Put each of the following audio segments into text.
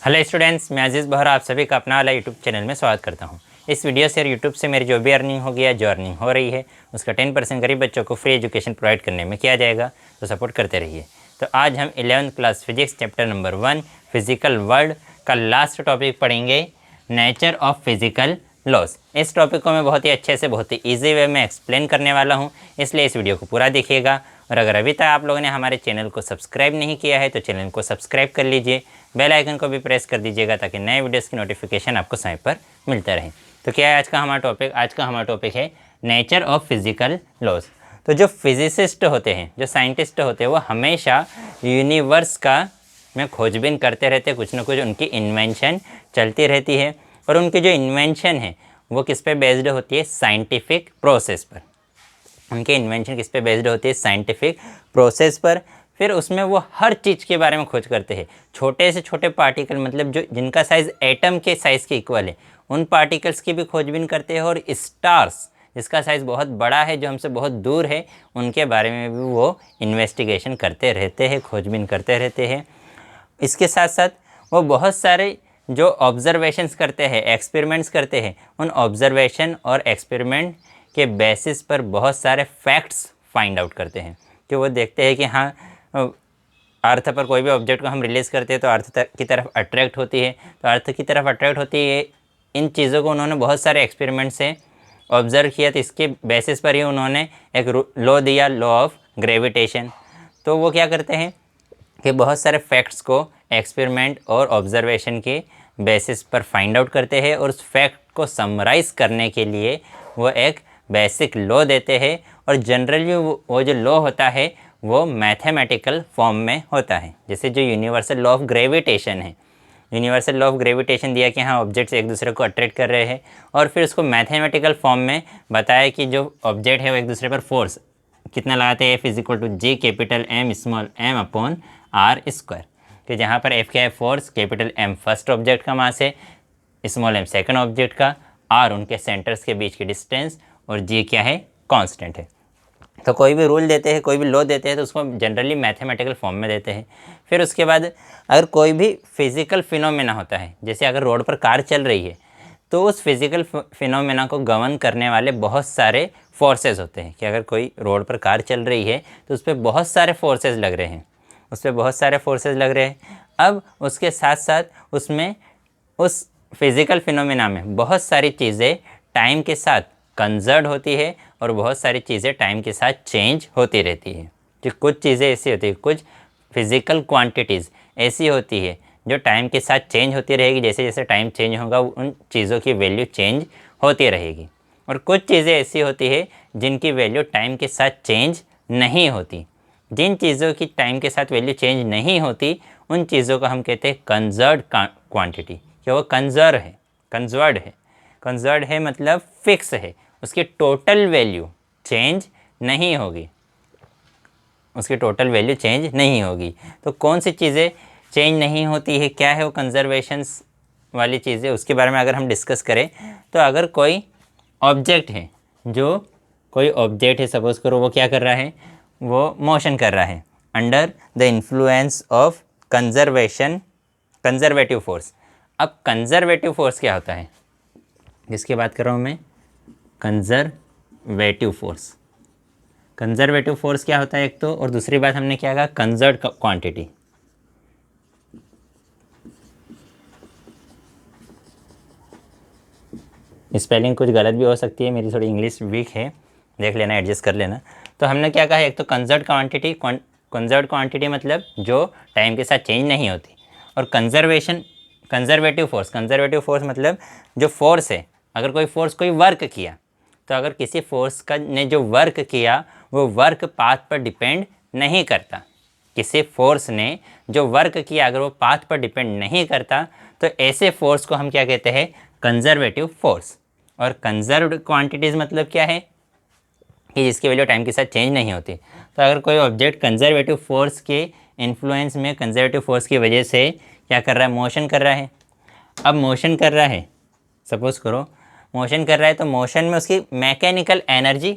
Hello students, मैं अजीज़ बहरा आप सभी का अपना वाला यूट्यूब चैनल में स्वागत करता हूं। इस वीडियो से यूट्यूब से मेरी जो भी अर्निंग होगी या जो अर्निंग हो रही है उसका 10% गरीब बच्चों को फ्री एजुकेशन प्रोवाइड करने में किया जाएगा, तो सपोर्ट करते रहिए। तो आज हम 11th class physics chapter number 1 physical world का लास्ट टॉपिक पढ़ेंगे, नेचर ऑफ फिजिकल लॉस। इस टॉपिक को मैं बहुत ही अच्छे से बहुत ही ईजी वे में एक्सप्लेन करने वाला हूँ, इसलिए इस वीडियो को पूरा देखिएगा। और अगर अभी तक आप लोगों ने हमारे चैनल को सब्सक्राइब नहीं किया है तो चैनल को सब्सक्राइब कर लीजिए, बेल आइकन को भी प्रेस कर दीजिएगा ताकि नए वीडियोस की नोटिफिकेशन आपको समय पर मिलता रहे। तो क्या है आज का हमारा टॉपिक है नेचर ऑफ फिजिकल लॉस। तो जो फिजिसिस्ट होते हैं, जो साइंटिस्ट होते हैं, वो हमेशा यूनिवर्स का में खोजबीन करते रहते हैं, कुछ ना कुछ उनकी इन्वेंशन चलती रहती है। और उनकी जो इन्वेंशन है वो किस पे बेस्ड होती है? साइंटिफिक प्रोसेस पर। उनकी इन्वेंशन किस पे बेस्ड होती है? साइंटिफिक प्रोसेस पर। फिर उसमें वो हर चीज़ के बारे में खोज करते हैं, छोटे से छोटे पार्टिकल, मतलब जो जिनका साइज़ एटम के साइज़ के इक्वल है, उन पार्टिकल्स की भी खोजबीन करते हैं। और स्टार्स जिसका साइज़ बहुत बड़ा है, जो हमसे बहुत दूर है, उनके बारे में भी वो इन्वेस्टिगेशन करते रहते हैं, खोजबीन करते रहते हैं। इसके साथ साथ वो बहुत सारे जो ऑब्जर्वेशंस करते हैं, एक्सपेरिमेंट्स करते हैं, उन ऑब्जर्वेशन और एक्सपेरिमेंट के बेसिस पर बहुत सारे फैक्ट्स फाइंड आउट करते हैं। कि वो देखते हैं कि हाँ, अर्थ पर कोई भी ऑब्जेक्ट को हम रिलीज़ करते हैं तो अर्थ की तरफ अट्रैक्ट होती है, तो अर्थ की तरफ अट्रैक्ट होती है। इन चीज़ों को उन्होंने बहुत सारे एक्सपेरिमेंट से ऑब्ज़र्व किया, तो इसके बेसिस पर ही उन्होंने एक लॉ दिया, लॉ ऑफ ग्रेविटेशन। तो वो क्या करते हैं कि बहुत सारे फैक्ट्स को एक्सपेरिमेंट और ऑब्जर्वेशन के बेसिस पर फाइंड आउट करते हैं, और उस फैक्ट को समराइज़ करने के लिए वो एक बेसिक लॉ देते हैं। और जनरली वो जो लॉ होता है वो मैथमेटिकल फॉर्म में होता है। जैसे जो यूनिवर्सल लॉ ऑफ ग्रेविटेशन है, यूनिवर्सल लॉ ऑफ ग्रेविटेशन दिया कि हाँ, ऑब्जेक्ट्स एक दूसरे को अट्रैक्ट कर रहे हैं, और फिर उसको मैथमेटिकल फॉर्म में बताया कि जो ऑब्जेक्ट है वो एक दूसरे पर फोर्स कितना लगाते हैं, F equal to G capital M small m upon R square. कि जहाँ पर F क्या है? Force, capital M first object का मास है, स्मॉल m सेकंड ऑब्जेक्ट का, R उनके सेंटर्स के बीच की डिस्टेंस, और G क्या है? कांस्टेंट है। तो कोई भी रूल देते हैं, कोई भी लॉ देते हैं, तो उसको जनरली मैथमेटिकल फॉर्म में देते हैं। फिर उसके बाद अगर कोई भी फिजिकल फिनोमेना होता है, जैसे अगर रोड पर कार चल रही है, तो उस फिजिकल फिनोमेना को गवर्न करने वाले बहुत सारे फोर्सेस होते हैं। कि अगर कोई रोड पर कार चल रही है तो उस पर बहुत सारे फोर्सेस लग रहे हैं, अब उसके साथ साथ उसमें उस फिज़िकल फिनोमेना में बहुत सारी चीज़ें टाइम के साथ कंजर्व होती है, और बहुत सारी चीज़ें टाइम के साथ चेंज होती रहती है। जो कुछ चीज़ें ऐसी होती है, कुछ फिज़िकल क्वांटिटीज़ ऐसी होती है जो टाइम के साथ चेंज होती रहेगी, जैसे जैसे टाइम चेंज होगा उन चीज़ों की वैल्यू चेंज होती रहेगी। और कुछ चीज़ें ऐसी होती है जिनकी वैल्यू टाइम के साथ चेंज नहीं होती। जिन चीज़ों की टाइम के साथ वैल्यू चेंज नहीं होती, उन चीज़ों को हम कहते हैं कंजर्व्ड क्वांटिटी, कि वो कंजर्व्ड है मतलब फिक्स है, उसकी टोटल वैल्यू चेंज नहीं होगी। तो कौन सी चीज़ें चेंज नहीं होती है, क्या है वो कंजर्वेशंस वाली चीज़ें, उसके बारे में अगर हम डिस्कस करें तो अगर कोई ऑब्जेक्ट है, सपोज़ करो वो क्या कर रहा है, वो मोशन कर रहा है under the influence of conservative force. अब कंजर्वेटिव फोर्स क्या होता है, जिसकी बात कर रहा हूँ मैं? कंजर्वेटिव फोर्स क्या होता है एक तो, और दूसरी बात हमने क्या कहा? Conserved quantity. स्पेलिंग कुछ गलत भी हो सकती है, मेरी थोड़ी इंग्लिश वीक है, देख लेना, एडजस्ट कर लेना। तो हमने क्या कहा, एक तो कंजर्व्ड क्वांटिटी मतलब जो टाइम के साथ चेंज नहीं होती, और कंजर्वेटिव फोर्स मतलब जो फोर्स है, अगर कोई वर्क किया, तो अगर किसी फोर्स ने जो वर्क किया वो वर्क पाथ पर डिपेंड नहीं करता। किसी फोर्स ने जो वर्क किया अगर वो पाथ पर डिपेंड नहीं करता, तो ऐसे फोर्स को हम क्या कहते हैं? Conservative force. और कंजर्व्ड क्वांटिटीज़ मतलब क्या है? कि जिसकी वैल्यू टाइम के साथ चेंज नहीं होती। तो अगर कोई ऑब्जेक्ट कंजर्वेटिव फोर्स के इन्फ्लुएंस में, कंजर्वेटिव फोर्स की वजह से क्या कर रहा है? मोशन कर रहा है। अब मोशन कर रहा है, सपोज़ करो मोशन कर रहा है, तो मोशन में उसकी मैकेनिकल एनर्जी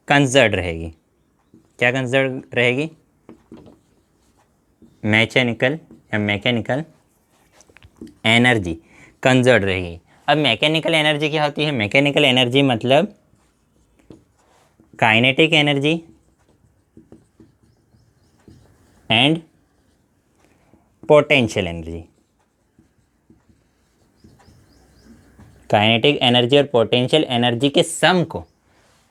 कंजर्व रहेगी। क्या कंजर्व रहेगी? मैकेनिकल एनर्जी कंजर्व रहेगी। अब मैकेनिकल एनर्जी क्या होती है? मैकेनिकल एनर्जी मतलब kinetic energy and potential energy. Kinetic energy और पोटेंशियल एनर्जी के सम को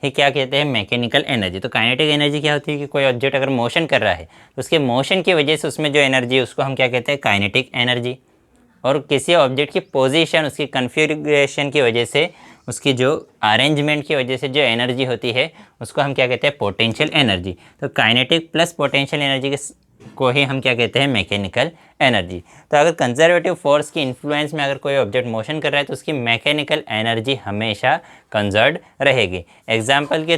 ये क्या कहते हैं? Mechanical energy. तो काइनेटिक एनर्जी क्या होती है कि कोई ऑब्जेक्ट अगर मोशन कर रहा है तो उसके मोशन की वजह से उसमें जो एनर्जी है उसको हम क्या कहते हैं? Kinetic energy. और किसी ऑब्जेक्ट की पोजीशन, उसकी कन्फिग्रेशन की वजह से, उसकी जो अरेंजमेंट की वजह से जो एनर्जी होती है उसको हम क्या कहते हैं? Potential energy. तो काइनेटिक प्लस पोटेंशियल एनर्जी को ही हम क्या कहते हैं? Mechanical energy. तो अगर कंजर्वेटिव फोर्स की इन्फ्लुएंस में अगर कोई ऑब्जेक्ट मोशन कर रहा है तो उसकी मैकेनिकल एनर्जी हमेशा कंजर्व रहेगी। एग्जाम्पल के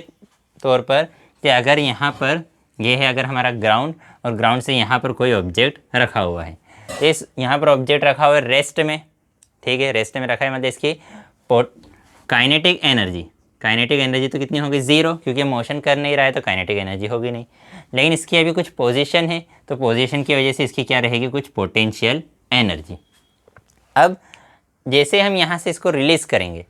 तौर पर कि अगर यहाँ पर ये है अगर हमारा ग्राउंड, और ग्राउंड से यहाँ पर कोई ऑब्जेक्ट रखा हुआ है, इस यहाँ पर ऑब्जेक्ट रखा हुआ है रेस्ट में, ठीक है, रेस्ट में रखा है, मतलब इसकी काइनेटिक एनर्जी तो कितनी होगी? ज़ीरो, क्योंकि मोशन कर नहीं रहा है तो काइनेटिक एनर्जी होगी नहीं। लेकिन इसकी अभी कुछ पोजीशन है तो पोजीशन की वजह से इसकी क्या रहेगी? कुछ पोटेंशियल एनर्जी। अब जैसे हम यहाँ से इसको रिलीज़ करेंगे,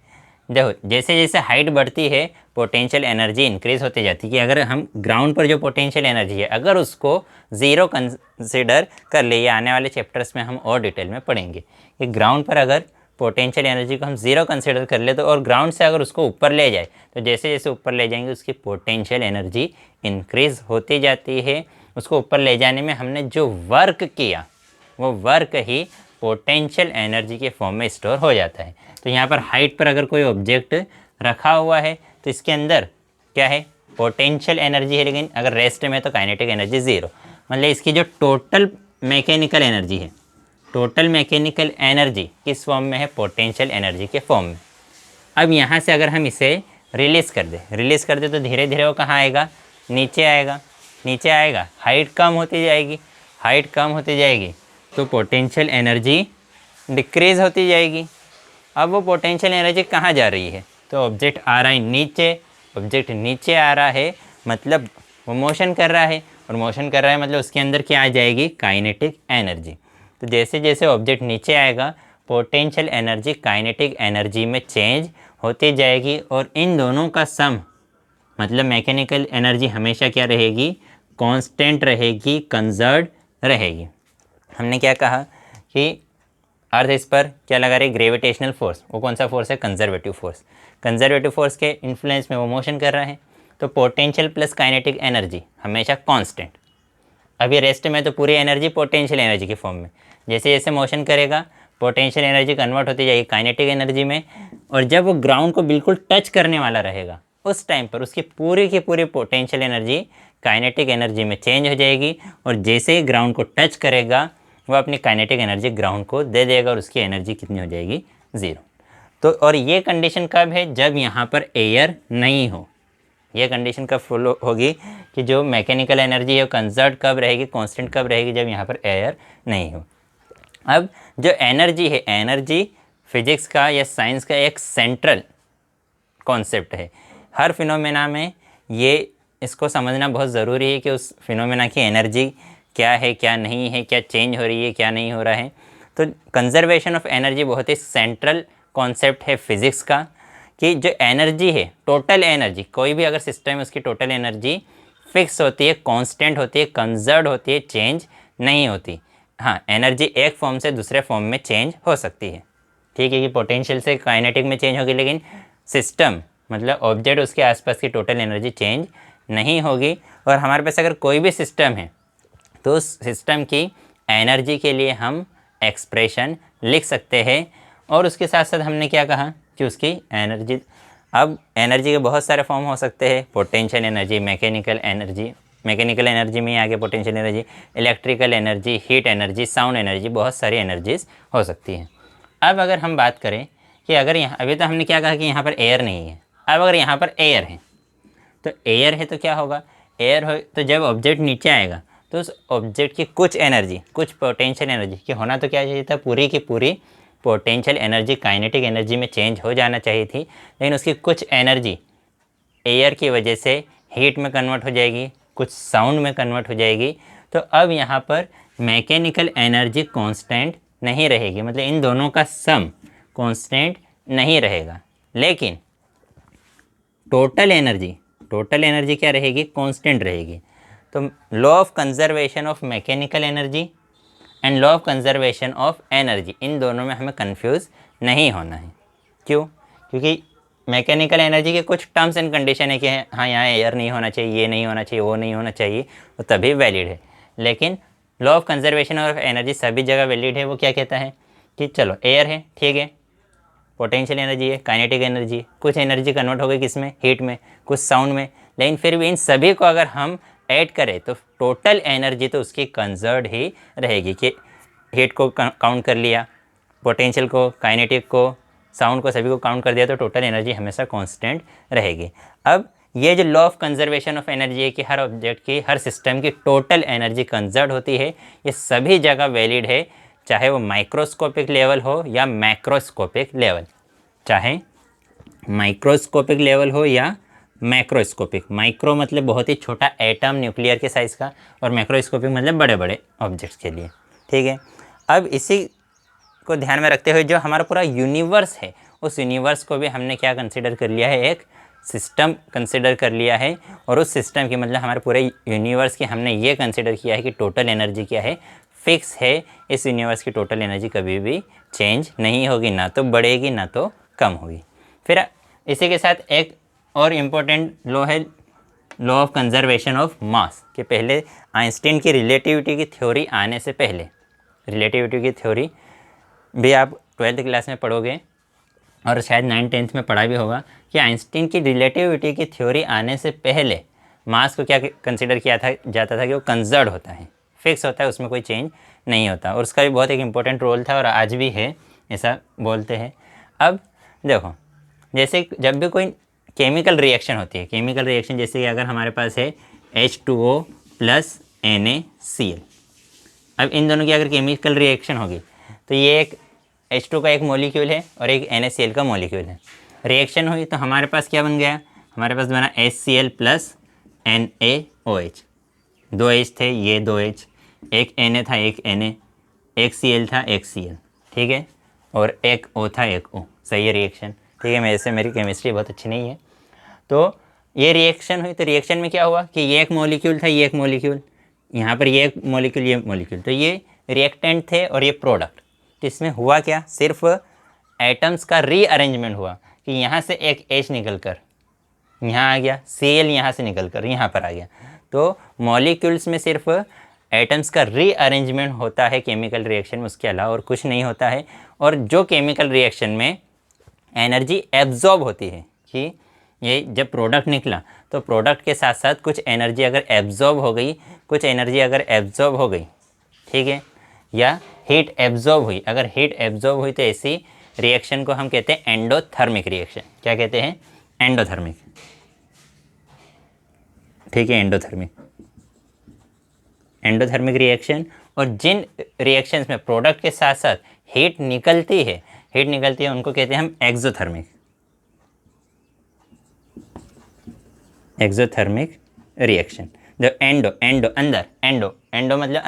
देखो जैसे जैसे हाइट बढ़ती है पोटेंशियल एनर्जी इंक्रीज़ होती जाती है। कि अगर हम ग्राउंड पर जो पोटेंशियल एनर्जी है अगर उसको ज़ीरो कंसिडर कर ले, ये आने वाले चैप्टर्स में हम और डिटेल में पढ़ेंगे कि ग्राउंड पर अगर पोटेंशियल एनर्जी को हम ज़ीरो कंसिडर कर ले तो, और ग्राउंड से अगर उसको ऊपर ले जाए तो जैसे जैसे ऊपर ले जाएंगे उसकी पोटेंशियल एनर्जी इंक्रीज़ होती जाती है। उसको ऊपर ले जाने में हमने जो वर्क किया वो वर्क ही पोटेंशियल एनर्जी के फॉर्म में स्टोर हो जाता है। तो यहाँ पर हाइट पर अगर कोई ऑब्जेक्ट रखा हुआ है तो इसके अंदर क्या है? पोटेंशियल एनर्जी है, लेकिन अगर रेस्ट में तो काइनेटिक एनर्जी ज़ीरो। मतलब इसकी जो टोटल मैकेनिकल एनर्जी है, टोटल मैकेनिकल एनर्जी किस फॉर्म में है? पोटेंशियल एनर्जी के फॉर्म में। अब यहाँ से अगर हम इसे रिलीज़ कर दे तो धीरे धीरे वो कहाँ आएगा? नीचे आएगा। हाइट कम होती जाएगी तो पोटेंशियल एनर्जी डिक्रीज़ होती जाएगी। अब वो पोटेंशियल एनर्जी कहाँ जा रही है? तो ऑब्जेक्ट आ रहा है नीचे आ रहा है, मतलब वो मोशन कर रहा है, और मोशन कर रहा है मतलब उसके अंदर क्या आ जाएगी? Kinetic energy. तो जैसे जैसे ऑब्जेक्ट नीचे आएगा पोटेंशियल एनर्जी काइनेटिक एनर्जी में चेंज होती जाएगी, और इन दोनों का सम मतलब मैकेनिकल एनर्जी हमेशा क्या रहेगी? कांस्टेंट रहेगी, कंजर्व रहेगी। हमने क्या कहा कि अर्थ इस पर क्या लगा रही? Gravitational force. वो कौन सा फोर्स है? कंजर्वेटिव फोर्स के इन्फ्लुएंस में वो मोशन कर रहा है। तो पोटेंशियल प्लस काइनेटिक एनर्जी हमेशा कांस्टेंट। अभी रेस्ट में तो पूरी एनर्जी पोटेंशियल एनर्जी के फॉर्म में, जैसे जैसे मोशन करेगा पोटेंशियल एनर्जी कन्वर्ट होती जाएगी काइनेटिक एनर्जी में, और जब वो ग्राउंड को बिल्कुल टच करने वाला रहेगा उस टाइम पर उसकी पूरी की पूरी पोटेंशियल एनर्जी काइनेटिक एनर्जी में चेंज हो जाएगी, और जैसे ही ग्राउंड को टच करेगा वो अपनी काइनेटिक एनर्जी ग्राउंड को दे देगा, और उसकी एनर्जी कितनी हो जाएगी? ज़ीरो। तो और ये कंडीशन कब है? जब यहाँ पर एयर नहीं हो। ये कंडीशन कब फॉलो होगी कि जो मैकेनिकल एनर्जी है वो कंजर्व कब रहेगी, कांस्टेंट कब रहेगी? जब यहाँ पर एयर नहीं हो। अब जो एनर्जी है, एनर्जी फिजिक्स का या साइंस का एक सेंट्रल कॉन्सेप्ट है। हर फिनोमेना में ये इसको समझना बहुत ज़रूरी है कि उस फिनोमेना की एनर्जी क्या है, क्या नहीं है, क्या चेंज हो रही है, क्या नहीं हो रहा है। तो कंजर्वेशन ऑफ एनर्जी बहुत ही सेंट्रल कॉन्सेप्ट है फिज़िक्स का, कि जो एनर्जी है, टोटल एनर्जी, कोई भी अगर सिस्टम है उसकी टोटल एनर्जी फिक्स होती है, कांस्टेंट होती है, कंजर्व होती है, चेंज नहीं होती। हाँ, एनर्जी एक फॉर्म से दूसरे फॉर्म में चेंज हो सकती है, ठीक है, कि पोटेंशियल से काइनेटिक में चेंज होगी, लेकिन सिस्टम मतलब ऑब्जेक्ट उसके आसपास की टोटल एनर्जी चेंज नहीं होगी। और हमारे पास अगर कोई भी सिस्टम है तो उस सिस्टम की एनर्जी के लिए हम एक्सप्रेशन लिख सकते हैं। और उसके साथ साथ हमने क्या कहा कि उसकी एनर्जी, अब एनर्जी के बहुत सारे फॉर्म हो सकते हैं, पोटेंशियल एनर्जी, मैकेनिकल एनर्जी में आगे potential energy, electrical energy, heat energy, sound energy, बहुत सारी एनर्जीज हो सकती हैं। अब अगर हम बात करें कि अगर यहाँ, अभी तो हमने क्या कहा कि यहाँ पर एयर नहीं है, अब अगर यहाँ पर एयर है तो एयर है तो क्या होगा? एयर हो तो जब ऑब्जेक्ट नीचे आएगा तो उस ऑब्जेक्ट की कुछ एनर्जी, कुछ पोटेंशियल एनर्जी कि होना तो क्या चाहिए था? पूरी की पूरी पोटेंशियल एनर्जी काइनेटिक एनर्जी में चेंज हो जाना चाहिए थी, लेकिन उसकी कुछ एनर्जी एयर की वजह से हीट में कन्वर्ट हो जाएगी, कुछ साउंड में कन्वर्ट हो जाएगी। तो अब यहाँ पर मैकेनिकल एनर्जी कांस्टेंट नहीं रहेगी, मतलब इन दोनों का सम कांस्टेंट नहीं रहेगा, लेकिन टोटल एनर्जी क्या रहेगी, कांस्टेंट रहेगी। तो law of conservation of mechanical energy and law of conservation of energy, इन दोनों में हमें कंफ्यूज नहीं होना है। क्यों? क्योंकि मैकेनिकल एनर्जी के कुछ टर्म्स एंड कंडीशन है कि हाँ यहाँ एयर नहीं होना चाहिए, ये नहीं होना चाहिए, वो नहीं होना चाहिए, वो तभी वैलिड है। लेकिन law of conservation of energy सभी जगह वैलिड है। वो क्या कहता है कि चलो एयर है, ठीक है, पोटेंशियल एनर्जी है, काइनेटिक एनर्जी है, कुछ एनर्जी कन्वर्ट हो गई किसमें, हीट में, कुछ साउंड में, लेकिन फिर भी इन सभी को अगर हम ऐड करें तो टोटल एनर्जी तो उसकी कंजर्व्ड ही रहेगी। कि हीट को काउंट कर लिया, पोटेंशियल को, काइनेटिक को, साउंड को, सभी को काउंट कर दिया तो टोटल एनर्जी हमेशा कांस्टेंट रहेगी। अब ये जो law of conservation of energy है कि हर ऑब्जेक्ट की, हर सिस्टम की टोटल एनर्जी कंजर्व होती है, ये सभी जगह वैलिड है, चाहे वो माइक्रोस्कोपिक लेवल हो या मैक्रोस्कोपिक लेवल, चाहे माइक्रोस्कोपिक लेवल हो या मैक्रोस्कोपिक। माइक्रो मतलब बहुत ही छोटा एटम, न्यूक्लियर के साइज़ का, और मैक्रोस्कोपिक मतलब बड़े बड़े ऑब्जेक्ट्स के लिए, ठीक है। अब इसी को ध्यान में रखते हुए जो हमारा पूरा यूनिवर्स है, उस यूनिवर्स को भी हमने क्या कंसिडर कर लिया है, एक सिस्टम कंसिडर कर लिया है। और उस सिस्टम की मतलब हमारे पूरे यूनिवर्स की हमने ये कंसिडर किया है कि टोटल एनर्जी क्या है, फिक्स है। इस यूनिवर्स की टोटल एनर्जी कभी भी चेंज नहीं होगी, ना तो बढ़ेगी ना तो कम होगी। फिर इसी के साथ एक और इम्पोर्टेंट लॉ है, law of conservation of mass. कि पहले आइंस्टीन की रिलेटिविटी की थ्योरी आने से पहले, रिलेटिविटी की थ्योरी भी आप 12th क्लास में पढ़ोगे और शायद 9th-10th में पढ़ा भी होगा, कि आइंस्टीन की रिलेटिविटी की थ्योरी आने से पहले मास को क्या कंसिडर किया जाता था कि वो कंजर्व होता है, फिक्स होता है, उसमें कोई चेंज नहीं होता। और उसका भी बहुत एक इम्पोर्टेंट रोल था और आज भी है, ऐसा बोलते हैं। अब देखो, जैसे जब भी कोई केमिकल रिएक्शन होती है, केमिकल रिएक्शन जैसे कि अगर हमारे पास है H2O प्लस NaCl, अब इन दोनों की अगर केमिकल रिएक्शन होगी तो ये एक H2 का एक मॉलिक्यूल है और एक NaCl का मॉलिक्यूल है। रिएक्शन हुई तो हमारे पास क्या बन गया, हमारे पास बना HCl प्लस NaOH। 2 H थे, ये 2 H, एक Na था, एक Na, एक Cl था, एक Cl, ठीक है, और एक O था, एक O। सही है रिएक्शन, ठीक है। मेरे से मेरी केमिस्ट्री बहुत अच्छी नहीं है। तो ये रिएक्शन हुई तो रिएक्शन में क्या हुआ कि ये एक मॉलिक्यूल था, ये एक मॉलिक्यूल, यहाँ पर ये एक मॉलिक्यूल, ये मॉलिक्यूल, तो ये रिएक्टेंट थे और ये प्रोडक्ट। तो इसमें हुआ क्या, सिर्फ एटम्स का रीअरेंजमेंट हुआ कि यहाँ से एक H निकल कर यहाँ आ गया, Cl यहाँ से निकल कर यहाँ पर आ गया। तो मॉलिक्यूल्स में सिर्फ एटम्स का रीअरेंजमेंट होता है केमिकल रिएक्शन में, उसके अलावा और कुछ नहीं होता है। और जो केमिकल रिएक्शन में एनर्जी एब्जॉर्ब होती है, कि ये जब प्रोडक्ट निकला तो प्रोडक्ट के साथ साथ कुछ एनर्जी अगर एब्जॉर्ब हो गई, कुछ एनर्जी अगर एब्जॉर्ब हो गई, ठीक है, या हीट एब्जॉर्ब हुई, अगर हीट एब्जॉर्ब हुई तो ऐसी रिएक्शन को हम कहते हैं एंडोथर्मिक रिएक्शन। क्या कहते हैं, एंडोथर्मिक, ठीक है, एंडोथर्मिक रिएक्शन। और जिन रिएक्शंस में प्रोडक्ट के साथ साथ हीट निकलती है, उनको कहते हैं हम एक्सोथर्मिक रिएक्शन। जो एंडो मतलब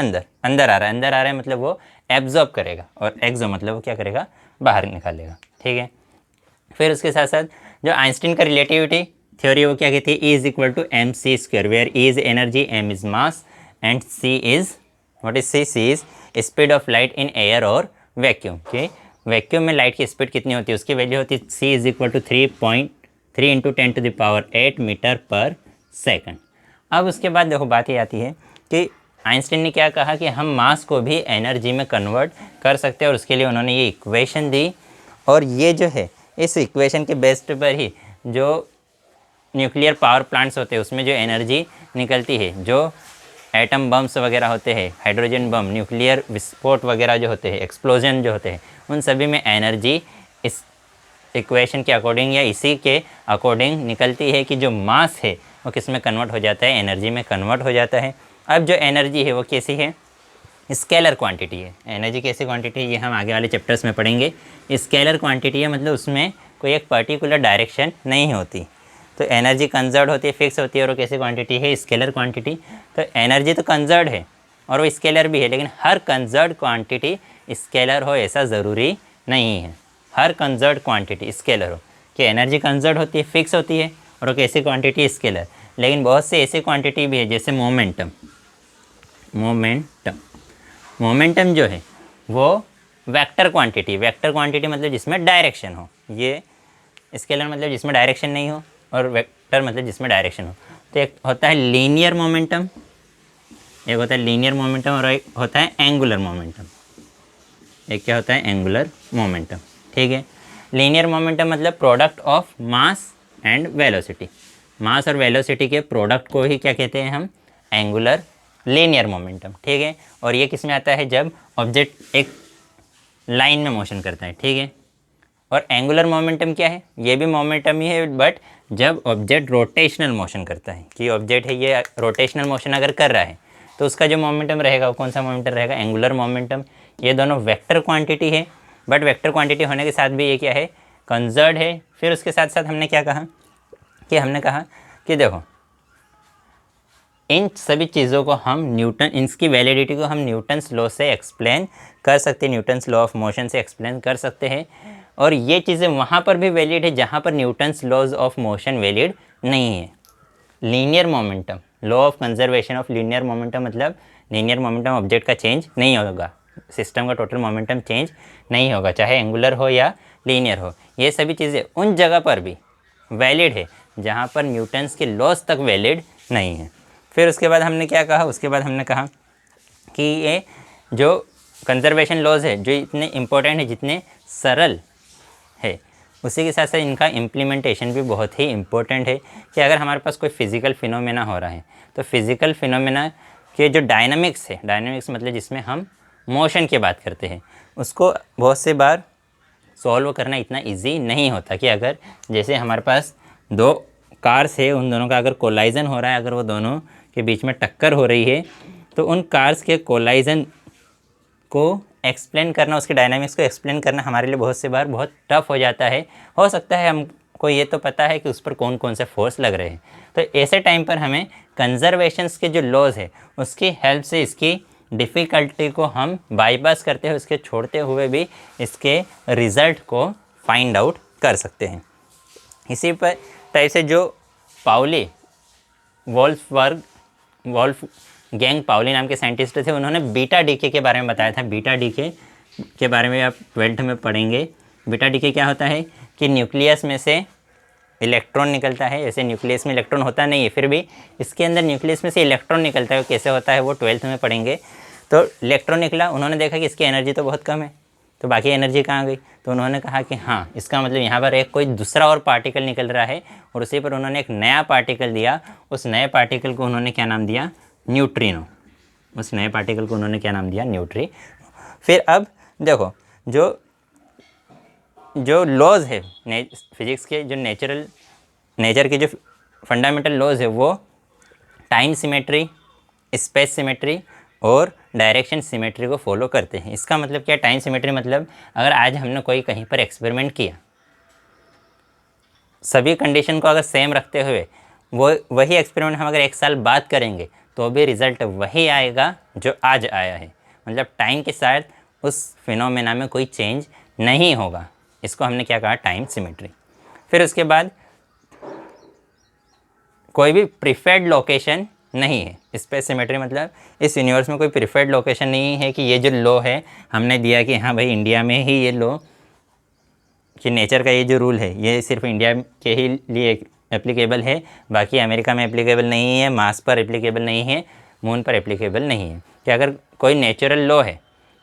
अंदर आ रहा है मतलब वो एब्जॉर्ब करेगा, और एक्सो मतलब वो क्या करेगा, बाहर निकालेगा, ठीक है। फिर उसके साथ साथ जो आइंस्टीन का रिलेटिविटी थ्योरी, वो क्या कहती है, E = mc², where E is energy, m is mass and c is what is c is speed of light in air और वैक्यूम। कि वैक्यूम में लाइट की स्पीड कितनी होती है, उसकी वैल्यू होती है c = 3.3 × 10⁸ मीटर पर सेकंड। अब उसके बाद देखो बात ये आती है कि आइंस्टीन ने क्या कहा कि हम मास को भी एनर्जी में कन्वर्ट कर सकते हैं, और उसके लिए उन्होंने ये इक्वेशन दी। और ये जो है, इस इक्वेशन के बेस पर ही जो न्यूक्लियर पावर प्लांट्स होते हैं उसमें जो एनर्जी निकलती है, जो एटम बम्स वगैरह होते हैं, हाइड्रोजन बम, न्यूक्लियर विस्फोट वगैरह जो होते हैं, एक्सप्लोजन जो होते हैं, उन सभी में एनर्जी इस इक्वेशन के अकॉर्डिंग या इसी के अकॉर्डिंग निकलती है कि जो मास है वो किस में कन्वर्ट हो जाता है, एनर्जी में कन्वर्ट हो जाता है। अब जो एनर्जी है वो कैसी है, स्केलर क्वांटिटी है। एनर्जी कैसी क्वांटिटी है ये हम आगे वाले चैप्टर्स में पढ़ेंगे। स्केलर क्वांटिटी है, मतलब उसमें कोई एक पर्टिकुलर डायरेक्शन नहीं होती, तो एनर्जी कंजर्व होती है, फिक्स होती है, और कैसी क्वांटिटी है, स्केलर क्वांटिटी। तो एनर्जी तो कंजर्व है, और वो स्केलर भी है, लेकिन हर कंजर्व्ड क्वांटिटी स्केलर हो ऐसा ज़रूरी नहीं है। हर कंजर्व्ड क्वांटिटी स्केलर हो, कि एनर्जी कंजर्व होती है, फिक्स होती है, और एक ऐसी क्वांटिटी स्केलर। लेकिन बहुत से ऐसी क्वांटिटी भी है जैसे मोमेंटम। मोमेंटम जो है वो वेक्टर क्वांटिटी मतलब जिसमें डायरेक्शन हो। ये स्केलर मतलब जिसमें डायरेक्शन नहीं हो, और वेक्टर मतलब जिसमें डायरेक्शन हो। तो एक होता है लीनियर मोमेंटम, एक होता है लीनियर मोमेंटम, और एक होता है एंगुलर मोमेंटम। एक क्या होता है? Angular momentum. ठीक है। लीनियर मोमेंटम मतलब product of mass and velocity. Mass और वेलोसिटी के प्रोडक्ट को ही क्या कहते हैं हम? Angular linear momentum. ठीक है। और ये किस में आता है? जब ऑब्जेक्ट एक लाइन में मोशन करता है। ठीक है। और एंगुलर मोमेंटम क्या है? ये भी मोमेंटम ही है, बट जब ऑब्जेक्ट रोटेशनल मोशन करता है, कि ऑब्जेक्ट है ये रोटेशनल मोशन अगर कर रहा है, तो उसका जो मोमेंटम रहेगा वो कौन सा मोमेंटम रहेगा? Angular momentum. ये दोनों वेक्टर क्वांटिटी है, बट वेक्टर क्वांटिटी होने के साथ भी ये क्या है? कंजर्व्ड है। फिर उसके साथ साथ हमने क्या कहा कि देखो, इन सभी चीज़ों को हम न्यूटन, इनकी वैलिडिटी को हम न्यूटन्स लॉ से एक्सप्लेन कर सकते हैं, न्यूटन्स लॉ ऑफ मोशन से एक्सप्लेन कर सकते हैं। और ये चीज़ें वहाँ पर भी वैलिड है जहाँ पर Newton's laws of motion valid नहीं है। Linear momentum, law of conservation of linear momentum मतलब लीनियर मोमेंटम ऑब्जेक्ट का चेंज नहीं होगा, सिस्टम का टोटल मोमेंटम चेंज नहीं होगा, चाहे एंगुलर हो या लीनियर हो। ये सभी चीज़ें उन जगह पर भी वैलिड है जहाँ पर न्यूटन्स के लॉज तक वैलिड नहीं है। फिर उसके बाद हमने क्या कहा? उसके बाद हमने कहा कि ये जो कंजर्वेशन लॉज है, जो इतने इम्पोर्टेंट है, जितने सरल है, उसी के साथ साथ इनका इम्प्लीमेंटेशन भी बहुत ही इम्पोर्टेंट है। कि अगर हमारे पास कोई फिज़िकल फिनोमेना हो रहा है, तो फिज़िकल फिनोमेना के जो डायनामिक्स है, डायनामिक्स मतलब जिसमें हम मोशन की बात करते हैं, उसको बहुत से बार सॉल्व करना इतना इजी नहीं होता। कि अगर जैसे हमारे पास दो कार्स है, उन दोनों का अगर कोलाइजन हो रहा है, अगर वो दोनों के बीच में टक्कर हो रही है, तो उन कार्स के कोलाइजन को एक्सप्लेन करना, उसके डायनामिक्स को एक्सप्लेन करना हमारे लिए बहुत से बार बहुत टफ हो जाता है। हो सकता है हमको ये तो पता है कि उस पर कौन कौन से फोर्स लग रहे हैं, तो ऐसे टाइम पर हमें कंजर्वेशंस के जो लॉज है उसकी हेल्प से इसकी डिफ़िकल्टी को हम बाईपास करते हैं, उसके छोड़ते हुए भी इसके रिज़ल्ट को फाइंड आउट कर सकते हैं। इसी पर टाइप से जो पाउली वॉल्फगैंग पाउली नाम के साइंटिस्ट थे, उन्होंने बीटा डीके के बारे में बताया था। बीटा डीके के बारे में आप 12th में पढ़ेंगे। बीटा डीके क्या होता है? कि न्यूक्लियस में से इलेक्ट्रॉन निकलता है। ऐसे न्यूक्लियस में इलेक्ट्रॉन होता नहीं है, फिर भी इसके अंदर न्यूक्लियस में से इलेक्ट्रॉन निकलता है। कैसे होता है वो 12th में पढ़ेंगे। तो इलेक्ट्रॉन निकला, उन्होंने देखा कि इसकी एनर्जी तो बहुत कम है, तो बाकी एनर्जी कहाँ गई? तो उन्होंने कहा कि हाँ, इसका मतलब यहाँ पर एक कोई दूसरा और पार्टिकल निकल रहा है, और उसी पर उन्होंने एक नया पार्टिकल दिया। उस नए पार्टिकल को उन्होंने क्या नाम दिया? न्यूट्रिनो। उस नए पार्टिकल को उन्होंने क्या नाम दिया? न्यूट्रिनो। फिर अब देखो, जो लॉज है फिजिक्स के, जो नेचर के जो फंडामेंटल लॉज है, वो टाइम सिमेट्री, स्पेस सिमेट्री और डायरेक्शन सिमेट्री को फॉलो करते हैं। इसका मतलब क्या? टाइम सिमेट्री मतलब अगर आज हमने कोई कहीं पर एक्सपेरिमेंट किया, सभी कंडीशन को अगर सेम रखते हुए वही एक्सपेरिमेंट हम अगर 1 साल बाद करेंगे, तो भी रिज़ल्ट वही आएगा जो आज आया है। मतलब टाइम के साथ उस फिनोमेना में कोई चेंज नहीं होगा। इसको हमने क्या कहा? Time symmetry. फिर उसके बाद कोई भी प्रीफर्ड लोकेशन नहीं है। स्पेस सिमेट्री मतलब इस यूनिवर्स में कोई प्रीफर्ड लोकेशन नहीं है कि ये जो लॉ है हमने दिया कि हाँ भाई इंडिया में ही ये लॉ, कि नेचर का ये जो रूल है ये सिर्फ इंडिया के ही लिए एप्लीकेबल है, बाकी अमेरिका में एप्लीकेबल नहीं है, मार्स पर एप्लीकेबल नहीं है, मून पर एप्लीकेबल नहीं है। कि अगर कोई नेचुरल लॉ है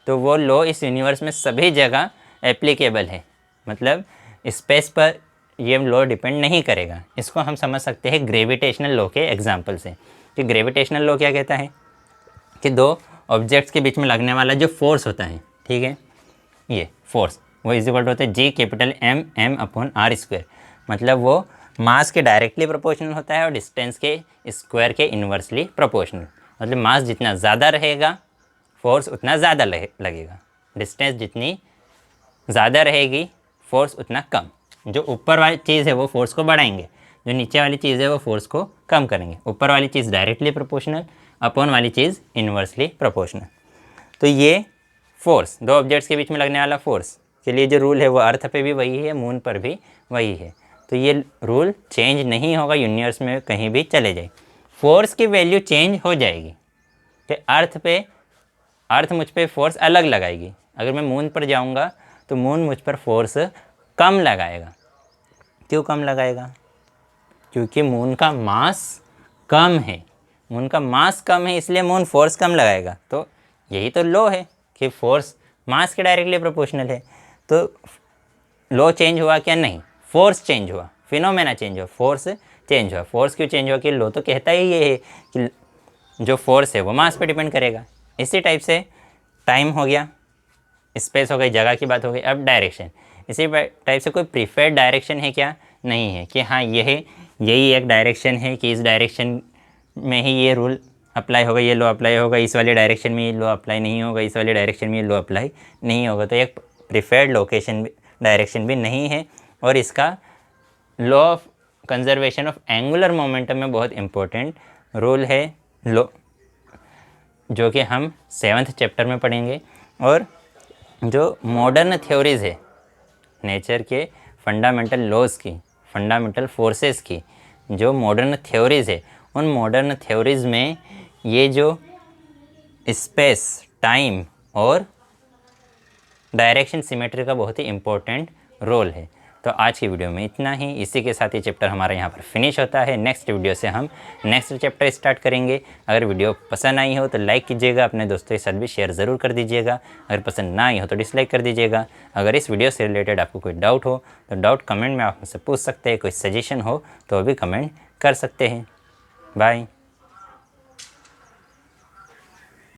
तो वो लॉ इस यूनिवर्स में सभी जगह एप्लीकेबल है। मतलब स्पेस पर ये लॉ डिपेंड नहीं करेगा। इसको हम समझ सकते हैं ग्रेविटेशनल लॉ के एग्जांपल से। कि ग्रेविटेशनल लॉ क्या कहता है? कि दो ऑब्जेक्ट्स के बीच में लगने वाला जो फोर्स होता है, ठीक है, ये फोर्स वो इज इक्वल टू होता है G(M)/r²। मतलब वो मास के डायरेक्टली प्रोपोर्शनल होता है और डिस्टेंस के स्क्वायर के इन्वर्सली प्रोपोर्शनल। मतलब मास जितना ज़्यादा रहेगा फोर्स उतना ज़्यादा लगेगा, डिस्टेंस जितनी ज़्यादा रहेगी फोर्स उतना कम। जो ऊपर वाली चीज़ है वो फोर्स को बढ़ाएंगे, जो नीचे वाली चीज़ है वो फोर्स को कम करेंगे। ऊपर वाली चीज़ डायरेक्टली प्रोपोर्शनल अपॉन वाली चीज़ इन्वर्सली प्रोपोर्शनल। तो ये फोर्स, दो ऑब्जेक्ट्स के बीच में लगने वाला फोर्स के लिए जो रूल है वो अर्थ पे भी वही है, मून पर भी वही है। तो ये रूल चेंज नहीं होगा, यूनिवर्स में कहीं भी चले जाए। फोर्स की वैल्यू चेंज हो जाएगी कि अर्थ मुझ पे फोर्स अलग लगाएगी। अगर मैं मून पर जाऊंगा तो मून मुझ पर फोर्स कम लगाएगा। क्यों कम लगाएगा? क्योंकि मून का मास कम है। मून का मास कम है इसलिए मून फोर्स कम लगाएगा। तो यही तो लॉ है कि फोर्स मास के डायरेक्टली प्रोपोर्शनल है। तो लॉ चेंज हुआ क्या? नहीं, फोर्स चेंज हुआ, फिनोमेना चेंज हुआ, फोर्स चेंज हुआ। फोर्स क्यों चेंज हुआ? कि लॉ तो कहता ही ये है कि जो फोर्स है वो मास पे डिपेंड करेगा। इसी टाइप से टाइम हो गया, स्पेस हो गई, जगह की बात हो गई। अब डायरेक्शन, इसी टाइप से कोई प्रीफर्ड डायरेक्शन है क्या? नहीं है कि हाँ यही एक डायरेक्शन है कि इस डायरेक्शन में ही ये रूल अप्लाई होगा, ये लॉ अप्लाई होगा, इस वाले डायरेक्शन में ये लॉ अप्लाई नहीं होगा, इस वाले डायरेक्शन में ये लॉ अप्लाई नहीं होगा। तो एक प्रीफर्ड लोकेशन डायरेक्शन भी नहीं है। और इसका law of conservation of angular momentum में बहुत इंपॉर्टेंट रूल है, लॉ जो कि हम 7th चैप्टर में पढ़ेंगे। और जो मॉडर्न थ्योरीज़ है नेचर के फंडामेंटल लॉज की, फंडामेंटल फोर्सेस की, जो मॉडर्न थ्योरीज़ है, उन मॉडर्न थ्योरीज़ में ये जो स्पेस, टाइम और डायरेक्शन सिमेट्री का बहुत ही इम्पोर्टेंट रोल है। तो आज की वीडियो में इतना ही। इसी के साथ ये चैप्टर हमारा यहाँ पर फिनिश होता है। नेक्स्ट वीडियो से हम नेक्स्ट चैप्टर स्टार्ट करेंगे। अगर वीडियो पसंद आई हो तो लाइक कीजिएगा, अपने दोस्तों के साथ भी शेयर ज़रूर कर दीजिएगा। अगर पसंद ना आई हो तो डिसलाइक कर दीजिएगा। अगर इस वीडियो से रिलेटेड आपको कोई डाउट हो तो डाउट कमेंट में आप मुझसे पूछ सकते हैं। कोई सजेशन हो तो भी कमेंट कर सकते हैं। बाय।